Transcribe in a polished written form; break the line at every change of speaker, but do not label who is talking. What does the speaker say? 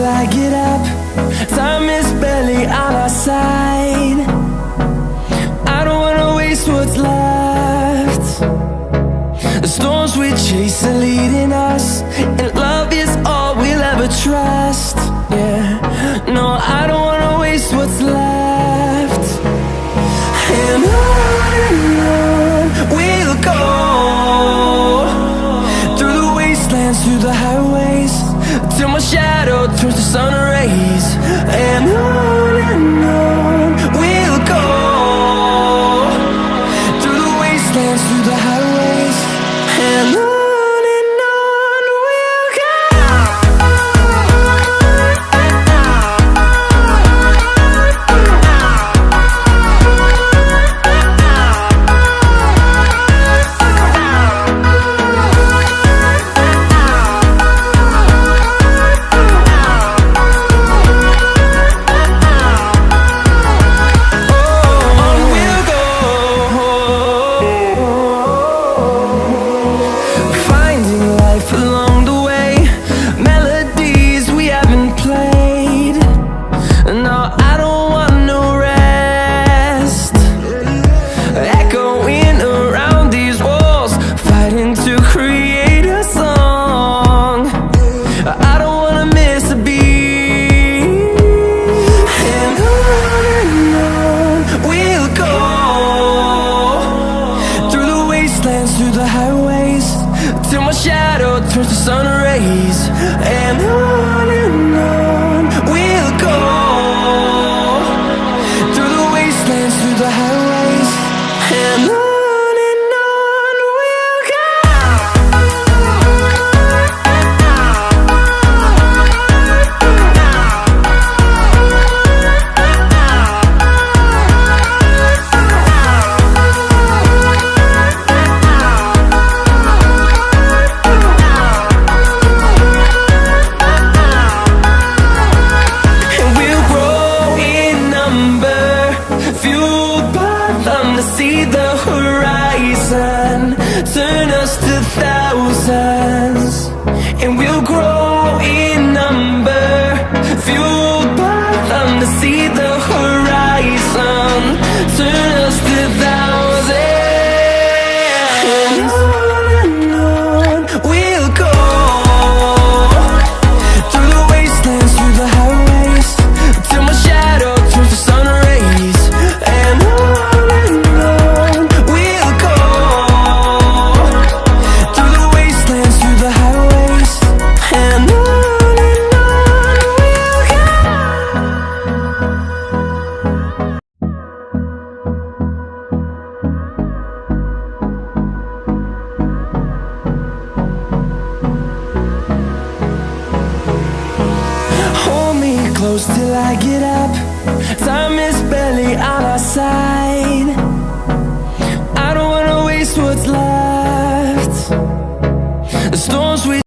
till I get up. Time is barely on our side. I don't wanna waste what's left. The storms we chase are leading us, and love is all we'll ever trust. Yeah, no, I don't wanna waste what's left. And on we'll go, through the wastelands, through the highways, till my shadow turns to sun rays. And on we'll go, through the wastelands, through the highways, and on we'll go. Along the way, melodies we haven't played. No, I don't want no rest. Echoing around these walls, fighting to create a song. I don't wanna miss a beat. And on we'll go, through the wastelands, through the highways, till my shadow turns to sun rays. And on we'll go, through the wastelands, through the highways, and on we'll go. See the horizon, turn us to thousands, and we'll grow in number, fueled by them. To see the horizon, turn us to thousands, and on we'll go, through the wastelands, through the highways, till my shadow turns to sun rays. And close till I get up. Time is barely on our side. I don't wanna waste what's left. The storms we